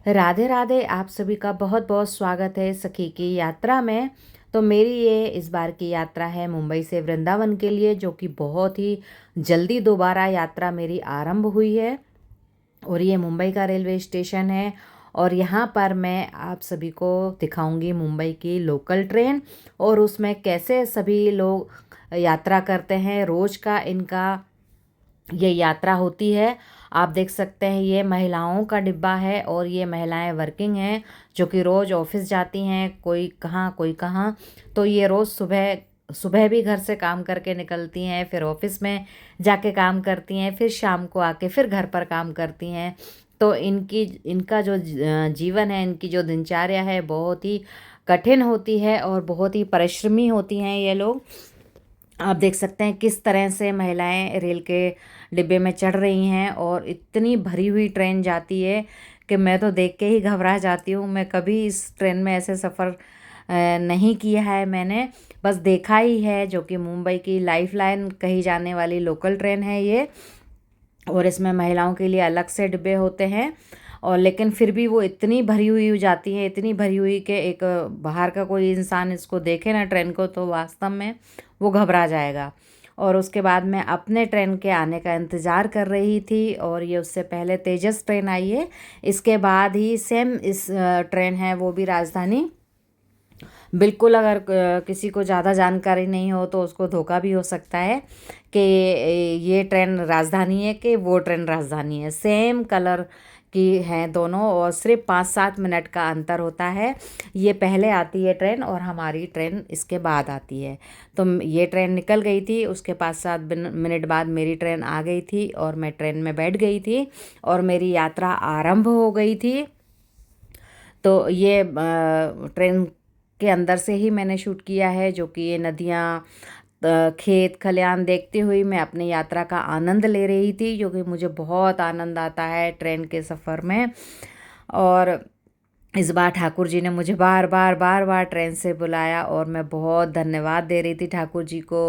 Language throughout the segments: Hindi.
राधे राधे। आप सभी का बहुत बहुत स्वागत है सखी की यात्रा में। तो मेरी ये इस बार की यात्रा है मुंबई से वृंदावन के लिए, जो कि बहुत ही जल्दी दोबारा यात्रा मेरी आरंभ हुई है। और ये मुंबई का रेलवे स्टेशन है और यहाँ पर मैं आप सभी को दिखाऊंगी मुंबई की लोकल ट्रेन और उसमें कैसे सभी लोग यात्रा करते हैं। रोज़ का इनका ये यात्रा होती है। आप देख सकते हैं ये महिलाओं का डिब्बा है और ये महिलाएं वर्किंग हैं जो कि रोज़ ऑफिस जाती हैं, कोई कहाँ कोई कहाँ। तो ये रोज़ सुबह सुबह भी घर से काम करके निकलती हैं, फिर ऑफिस में जाके काम करती हैं, फिर शाम को आके फिर घर पर काम करती हैं। तो इनका जो जीवन है, इनकी जो दिनचर्या है बहुत ही कठिन होती है और बहुत ही परिश्रमी होती हैं ये लोग। आप देख सकते हैं किस तरह से महिलाएं रेल के डिब्बे में चढ़ रही हैं और इतनी भरी हुई ट्रेन जाती है कि मैं तो देख के ही घबरा जाती हूँ। मैं कभी इस ट्रेन में ऐसे सफ़र नहीं किया है मैंने, बस देखा ही है। जो कि मुंबई की लाइफ लाइन कही जाने वाली लोकल ट्रेन है ये। और इसमें महिलाओं के लिए अलग से डिब्बे होते हैं और लेकिन फिर भी वो इतनी भरी हुई हो जाती है, इतनी भरी हुई कि एक बाहर का कोई इंसान इसको देखे ना ट्रेन को तो वास्तव में वो घबरा जाएगा। और उसके बाद मैं अपने ट्रेन के आने का इंतज़ार कर रही थी और ये उससे पहले तेजस ट्रेन आई है। इसके बाद ही सेम इस ट्रेन है वो भी राजधानी। बिल्कुल अगर किसी को ज़्यादा जानकारी नहीं हो तो उसको धोखा भी हो सकता है कि ये ट्रेन राजधानी है कि वो ट्रेन राजधानी है। सेम कलर की हैं दोनों और सिर्फ 5-7 मिनट का अंतर होता है। ये पहले आती है ट्रेन और हमारी ट्रेन इसके बाद आती है। तो ये ट्रेन निकल गई थी, उसके 5-7 मिनट बाद मेरी ट्रेन आ गई थी और मैं ट्रेन में बैठ गई थी और मेरी यात्रा आरंभ हो गई थी। तो ये ट्रेन के अंदर से ही मैंने शूट किया है, जो कि ये नदियाँ खेत खलियान देखते हुए मैं अपनी यात्रा का आनंद ले रही थी, जो कि मुझे बहुत आनंद आता है ट्रेन के सफ़र में। और इस बार ठाकुर जी ने मुझे बार बार बार बार ट्रेन से बुलाया और मैं बहुत धन्यवाद दे रही थी ठाकुर जी को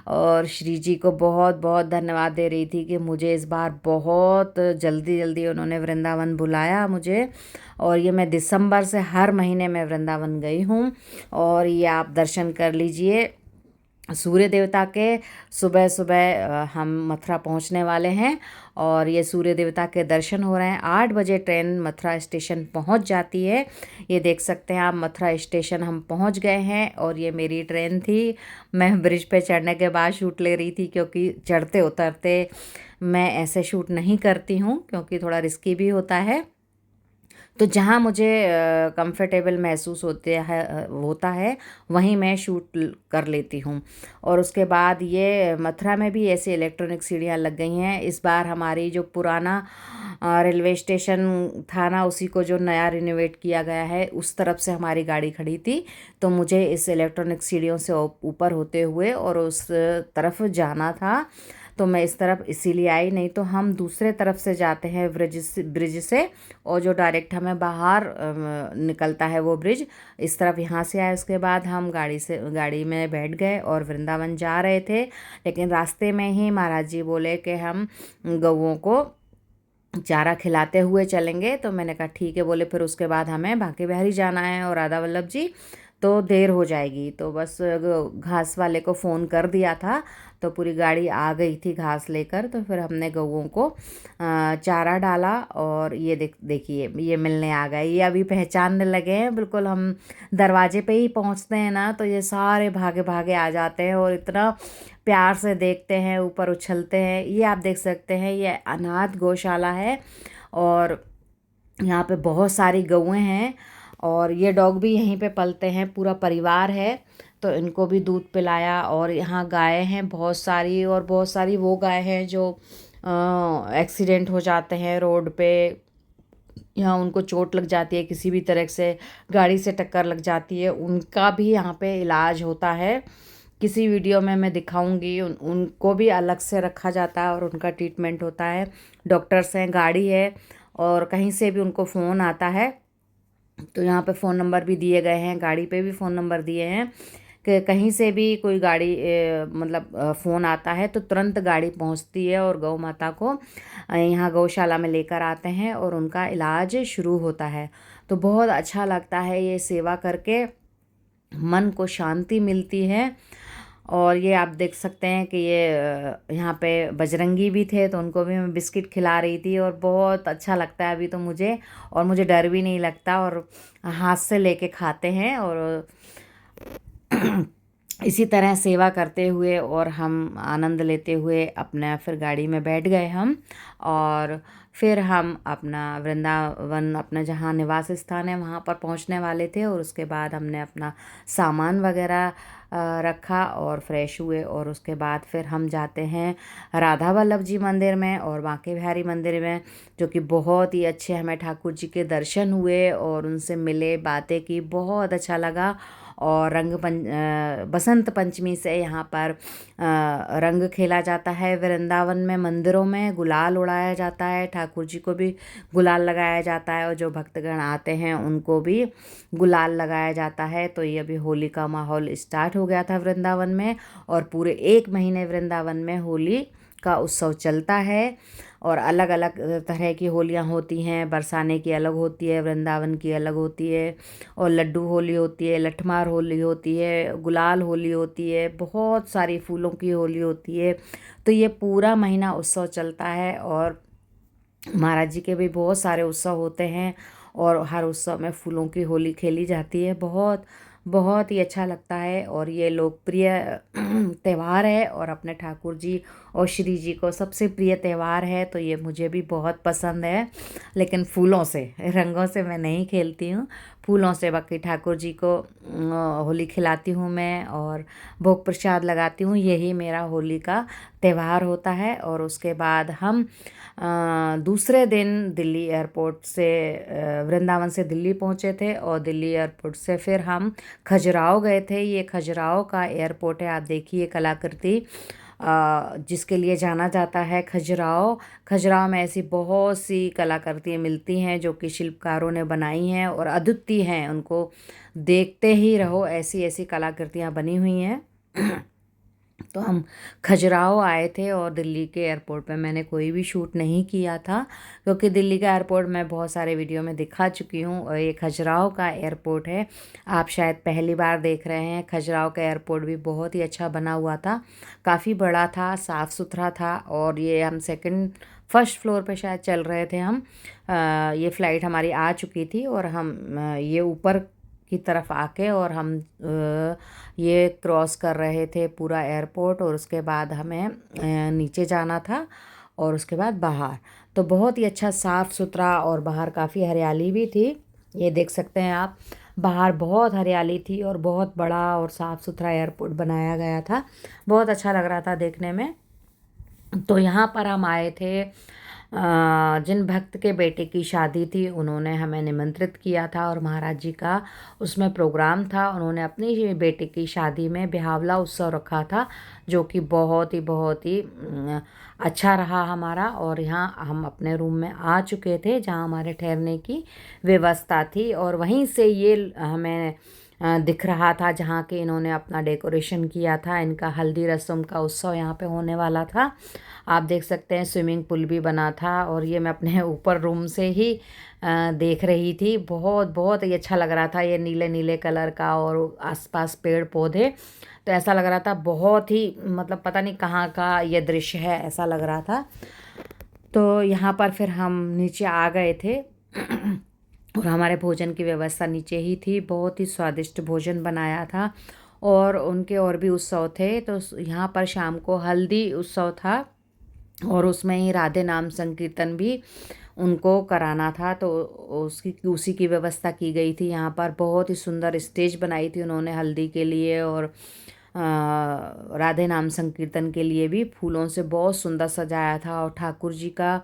और श्री जी को बहुत बहुत धन्यवाद दे रही थी कि मुझे इस बार बहुत जल्दी जल्दी उन्होंने वृंदावन बुलाया मुझे। और ये मैं दिसंबर से हर महीने में वृंदावन गई हूँ। और ये आप दर्शन कर लीजिए सूर्य देवता के। सुबह सुबह हम मथुरा पहुंचने वाले हैं और ये सूर्य देवता के दर्शन हो रहे हैं। 8 बजे ट्रेन मथुरा स्टेशन पहुंच जाती है। ये देख सकते हैं आप, मथुरा स्टेशन हम पहुंच गए हैं और ये मेरी ट्रेन थी। मैं ब्रिज पे चढ़ने के बाद शूट ले रही थी क्योंकि चढ़ते उतरते मैं ऐसे शूट नहीं करती हूँ क्योंकि थोड़ा रिस्की भी होता है। तो जहाँ मुझे कंफर्टेबल महसूस होता है वहीं मैं शूट कर लेती हूँ। और उसके बाद ये मथुरा में भी ऐसे इलेक्ट्रॉनिक सीढ़ियाँ लग गई हैं। इस बार हमारी जो पुराना रेलवे स्टेशन था ना, उसी को जो नया रिनोवेट किया गया है उस तरफ से हमारी गाड़ी खड़ी थी। तो मुझे इस इलेक्ट्रॉनिक सीढ़ियों से ऊपर होते हुए और उस तरफ जाना था। तो मैं इस तरफ इसीलिए आई, नहीं तो हम दूसरे तरफ से जाते हैं ब्रिज से और जो डायरेक्ट हमें बाहर निकलता है वो ब्रिज इस तरफ यहाँ से आए। उसके बाद हम गाड़ी में बैठ गए और वृंदावन जा रहे थे। लेकिन रास्ते में ही महाराज जी बोले कि हम गऊओं को चारा खिलाते हुए चलेंगे। तो मैंने कहा ठीक है। बोले फिर उसके बाद हमें बांके बिहारी जाना है और राधा वल्लभ जी, तो देर हो जाएगी। तो बस घास वाले को फ़ोन कर दिया था तो पूरी गाड़ी आ गई थी घास लेकर। तो फिर हमने गऊओं को चारा डाला और ये देखिए ये मिलने आ गए। ये अभी पहचानने लगे हैं बिल्कुल। हम दरवाजे पे ही पहुंचते हैं ना तो ये सारे भागे भागे आ जाते हैं और इतना प्यार से देखते हैं, ऊपर उछलते हैं। ये आप देख सकते हैं ये अनाथ गौशाला है और यहाँ पे बहुत सारी गौएं हैं और ये डॉग भी यहीं पे पलते हैं, पूरा परिवार है। तो इनको भी दूध पिलाया। और यहाँ गायें हैं बहुत सारी और बहुत सारी वो गाय हैं जो एक्सीडेंट हो जाते हैं रोड पे, यहाँ उनको चोट लग जाती है, किसी भी तरह से गाड़ी से टक्कर लग जाती है, उनका भी यहाँ पे इलाज होता है। किसी वीडियो में मैं दिखाऊंगी, उनको भी अलग से रखा जाता है और उनका ट्रीटमेंट होता है। डॉक्टर्स हैं, गाड़ी है और कहीं से भी उनको फ़ोन आता है तो यहाँ पे फ़ोन नंबर भी दिए गए हैं, गाड़ी पे भी फ़ोन नंबर दिए हैं कि कहीं से भी कोई गाड़ी मतलब फ़ोन आता है तो तुरंत गाड़ी पहुंचती है और गौ माता को यहाँ गौशाला में लेकर आते हैं और उनका इलाज शुरू होता है। तो बहुत अच्छा लगता है ये सेवा करके, मन को शांति मिलती है। और ये आप देख सकते हैं कि ये यहाँ पे बजरंगी भी थे, तो उनको भी मैं बिस्किट खिला रही थी और बहुत अच्छा लगता है अभी तो मुझे, और मुझे डर भी नहीं लगता, और हाथ से लेके खाते हैं। और इसी तरह सेवा करते हुए और हम आनंद लेते हुए अपना फिर गाड़ी में बैठ गए हम, और फिर हम अपना वृंदावन, अपना जहाँ निवास स्थान है वहाँ पर पहुँचने वाले थे। और उसके बाद हमने अपना सामान वगैरह रखा और फ्रेश हुए, और उसके बाद फिर हम जाते हैं राधा वल्लभ जी मंदिर में और बांके बिहारी मंदिर में, जो कि बहुत ही अच्छे हमें ठाकुर जी के दर्शन हुए और उनसे मिले, बातें की, बहुत अच्छा लगा। और बसंत पंचमी से यहाँ पर रंग खेला जाता है वृंदावन में, मंदिरों में गुलाल उड़ाया जाता है, ठाकुर जी को भी गुलाल लगाया जाता है और जो भक्तगण आते हैं उनको भी गुलाल लगाया जाता है। तो ये अभी होली का माहौल स्टार्ट हो गया था वृंदावन में, और पूरे 1 महीने वृंदावन में होली का उत्सव चलता है। और अलग अलग तरह की होलियाँ होती हैं, बरसाने की अलग होती है, वृंदावन की अलग होती है, और लड्डू होली होती है, लठमार होली होती है, गुलाल होली होती है, बहुत सारी फूलों की होली होती है। तो ये पूरा महीना उत्सव चलता है, और महाराज जी के भी बहुत सारे उत्सव होते हैं, और हर उत्सव में फूलों की होली खेली जाती है। बहुत बहुत ही अच्छा लगता है, और ये लोकप्रिय त्यौहार है, और अपने ठाकुर जी और श्री जी को सबसे प्रिय त्यौहार है। तो ये मुझे भी बहुत पसंद है, लेकिन फूलों से, रंगों से मैं नहीं खेलती हूँ, फूलों से बाकी ठाकुर जी को होली खिलाती हूँ मैं, और भोग प्रसाद लगाती हूँ। यही मेरा होली का त्यौहार होता है। और उसके बाद हम दूसरे दिन दिल्ली एयरपोर्ट से, वृंदावन से दिल्ली पहुँचे थे, और दिल्ली एयरपोर्ट से फिर हम खजुराहो गए थे। ये खजुराहो का एयरपोर्ट है, आप देखिए कलाकृति जिसके लिए जाना जाता है खजुराहो। खजुराहो में ऐसी बहुत सी कलाकृतियाँ मिलती हैं जो कि शिल्पकारों ने बनाई हैं और अद्वितीय हैं, उनको देखते ही रहो, ऐसी ऐसी कलाकृतियाँ बनी हुई हैं। तो हम खजुराहो आए थे, और दिल्ली के एयरपोर्ट पे मैंने कोई भी शूट नहीं किया था, क्योंकि दिल्ली का एयरपोर्ट मैं बहुत सारे वीडियो में दिखा चुकी हूँ, और ये खजुराहो का एयरपोर्ट है, आप शायद पहली बार देख रहे हैं। खजुराहो का एयरपोर्ट भी बहुत ही अच्छा बना हुआ था, काफ़ी बड़ा था, साफ़ सुथरा था। और ये हम फर्स्ट फ्लोर पे शायद चल रहे थे हम, ये फ़्लाइट हमारी आ चुकी थी, और हम ये ऊपर की तरफ आके और हम ये क्रॉस कर रहे थे पूरा एयरपोर्ट, और उसके बाद हमें नीचे जाना था, और उसके बाद बाहर। तो बहुत ही अच्छा साफ़ सुथरा, और बाहर काफ़ी हरियाली भी थी, ये देख सकते हैं आप, बाहर बहुत हरियाली थी, और बहुत बड़ा और साफ़ सुथरा एयरपोर्ट बनाया गया था, बहुत अच्छा लग रहा था देखने में। तो यहाँ पर हम आए थे, जिन भक्त के बेटे की शादी थी उन्होंने हमें निमंत्रित किया था, और महाराज जी का उसमें प्रोग्राम था। उन्होंने अपनी ही बेटे की शादी में बिहावला उत्सव रखा था, जो कि बहुत ही अच्छा रहा हमारा। और यहाँ हम अपने रूम में आ चुके थे जहाँ हमारे ठहरने की व्यवस्था थी, और वहीं से ये हमें दिख रहा था जहाँ के इन्होंने अपना डेकोरेशन किया था। इनका हल्दी रस्म का उत्सव यहाँ पे होने वाला था, आप देख सकते हैं स्विमिंग पूल भी बना था, और ये मैं अपने ऊपर रूम से ही देख रही थी। बहुत ही अच्छा लग रहा था, ये नीले नीले कलर का, और आसपास पेड़ पौधे, तो ऐसा लग रहा था बहुत ही, मतलब पता नहीं कहाँ का ये दृश्य है, ऐसा लग रहा था। तो यहाँ पर फिर हम नीचे आ गए थे और हमारे भोजन की व्यवस्था नीचे ही थी, बहुत ही स्वादिष्ट भोजन बनाया था, और उनके और भी उत्सव थे। तो यहाँ पर शाम को हल्दी उत्सव था, और उसमें ही राधे नाम संकीर्तन भी उनको कराना था, तो उसी की व्यवस्था की गई थी। यहाँ पर बहुत ही सुंदर स्टेज बनाई थी उन्होंने हल्दी के लिए, और राधे नाम संकीर्तन के लिए भी फूलों से बहुत सुंदर सजाया था। और ठाकुर जी का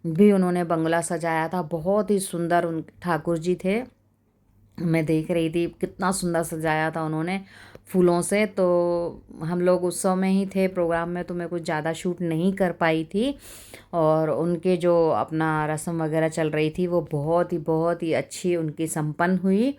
भी उन्होंने बंगला सजाया था, बहुत ही सुंदर उन ठाकुर जी थे, मैं देख रही थी कितना सुंदर सजाया था उन्होंने फूलों से। तो हम लोग उत्सव में ही थे प्रोग्राम में, तो मैं कुछ ज़्यादा शूट नहीं कर पाई थी, और उनके जो अपना रस्म वगैरह चल रही थी वो बहुत ही अच्छी उनकी संपन्न हुई।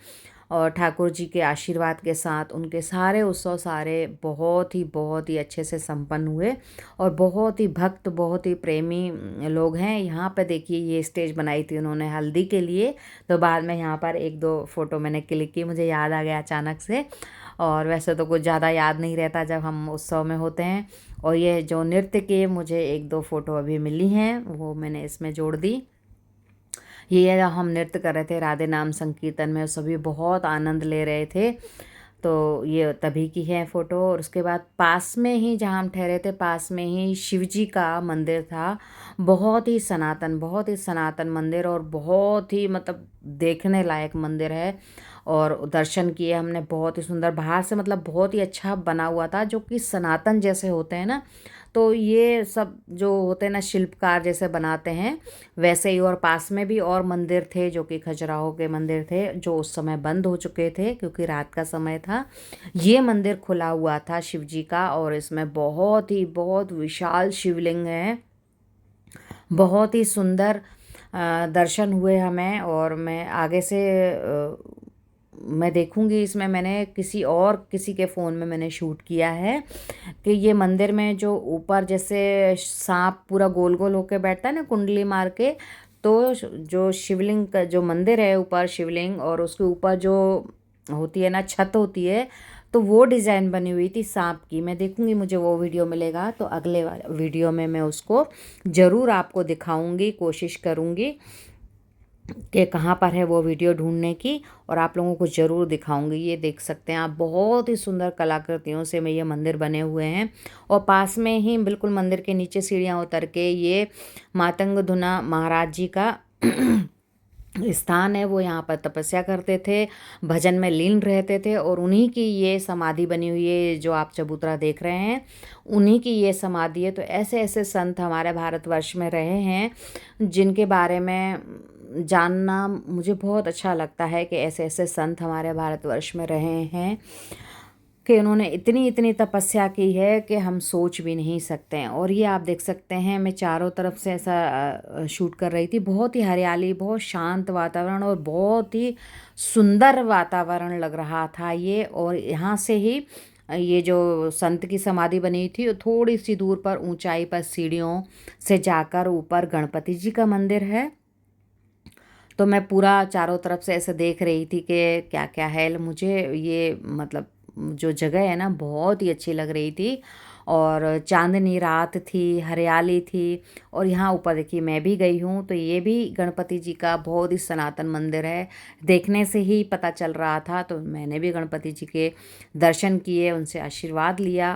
और ठाकुर जी के आशीर्वाद के साथ उनके सारे उत्सव सारे बहुत ही अच्छे से संपन्न हुए। और बहुत ही भक्त, बहुत ही प्रेमी लोग हैं। यहाँ पे देखिए ये स्टेज बनाई थी उन्होंने हल्दी के लिए, तो बाद में यहाँ पर एक दो फ़ोटो मैंने क्लिक की, मुझे याद आ गया अचानक से। और वैसे तो कुछ ज़्यादा याद नहीं रहता जब हम उत्सव में होते हैं। और ये जो नृत्य के मुझे एक दो फ़ोटो अभी मिली हैं वो मैंने इसमें जोड़ दी। ये हम नृत्य कर रहे थे राधे नाम संकीर्तन में, सभी बहुत आनंद ले रहे थे। तो ये तभी की है फ़ोटो। और उसके बाद पास में ही जहाँ हम ठहरे थे पास में ही शिव जी का मंदिर था। बहुत ही सनातन मंदिर और बहुत ही मतलब देखने लायक मंदिर है। और दर्शन किए हमने, बहुत ही सुंदर, बाहर से मतलब बहुत ही अच्छा बना हुआ था, जो कि सनातन जैसे होते हैं ना, तो ये सब जो होते हैं ना शिल्पकार जैसे बनाते हैं वैसे ही। और पास में भी और मंदिर थे जो कि खजुराहो के मंदिर थे, जो उस समय बंद हो चुके थे क्योंकि रात का समय था। ये मंदिर खुला हुआ था शिव जी का, और इसमें बहुत विशाल शिवलिंग है। बहुत ही सुंदर दर्शन हुए हमें। और मैं आगे से मैं देखूंगी, इसमें मैंने किसी के फ़ोन में मैंने शूट किया है कि ये मंदिर में जो ऊपर जैसे सांप पूरा गोल गोल होके बैठता है ना कुंडली मार के, तो जो शिवलिंग का जो मंदिर है ऊपर शिवलिंग, और उसके ऊपर जो होती है ना छत होती है, तो वो डिज़ाइन बनी हुई थी सांप की। मैं देखूंगी मुझे वो वीडियो मिलेगा तो अगले वीडियो में मैं उसको ज़रूर आपको दिखाऊंगी, कोशिश करूंगी कि कहाँ पर है वो वीडियो ढूंढने की, और आप लोगों को ज़रूर दिखाऊंगी। ये देख सकते हैं आप, बहुत ही सुंदर कलाकृतियों से में ये मंदिर बने हुए हैं। और पास में ही बिल्कुल मंदिर के नीचे सीढ़ियाँ उतर के ये मातंग धुना महाराज जी का स्थान है। वो यहाँ पर तपस्या करते थे, भजन में लीन रहते थे, और उन्हीं की ये समाधि बनी हुई है जो आप चबूतरा देख रहे हैं, उन्हीं की ये समाधि है। तो ऐसे ऐसे संत हमारे भारतवर्ष में रहे हैं जिनके बारे में जानना मुझे बहुत अच्छा लगता है कि ऐसे ऐसे संत हमारे भारतवर्ष में रहे हैं कि उन्होंने इतनी इतनी तपस्या की है कि हम सोच भी नहीं सकते हैं। और ये आप देख सकते हैं, मैं चारों तरफ से ऐसा शूट कर रही थी, बहुत ही हरियाली, बहुत शांत वातावरण और बहुत ही सुंदर वातावरण लग रहा था ये। और यहाँ से ही ये जो संत की समाधि बनी थी, थोड़ी सी दूर पर ऊंचाई पर सीढ़ियों से जाकर ऊपर गणपति जी का मंदिर है। तो मैं पूरा चारों तरफ से ऐसे देख रही थी कि क्या क्या है। मुझे ये मतलब जो जगह है ना बहुत ही अच्छी लग रही थी, और चांदनी रात थी, हरियाली थी। और यहाँ ऊपर देखिए मैं भी गई हूँ, तो ये भी गणपति जी का बहुत ही सनातन मंदिर है, देखने से ही पता चल रहा था। तो मैंने भी गणपति जी के दर्शन किए, उनसे आशीर्वाद लिया।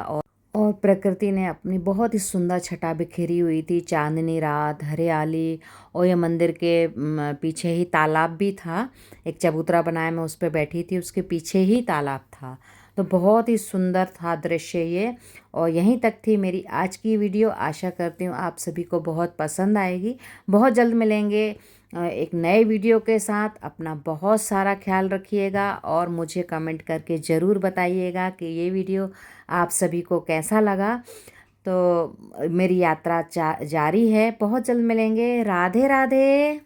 और प्रकृति ने अपनी बहुत ही सुंदर छटा बिखेरी हुई थी, चांदनी रात, हरियाली। और ये मंदिर के पीछे ही तालाब भी था, एक चबूतरा बनाया, मैं उस पर बैठी थी, उसके पीछे ही तालाब था। तो बहुत ही सुंदर था दृश्य ये। और यहीं तक थी मेरी आज की वीडियो। आशा करती हूँ आप सभी को बहुत पसंद आएगी। बहुत जल्द मिलेंगे एक नए वीडियो के साथ। अपना बहुत सारा ख्याल रखिएगा, और मुझे कमेंट करके ज़रूर बताइएगा कि ये वीडियो आप सभी को कैसा लगा। तो मेरी यात्रा जारी है, बहुत जल्द मिलेंगे। राधे राधे।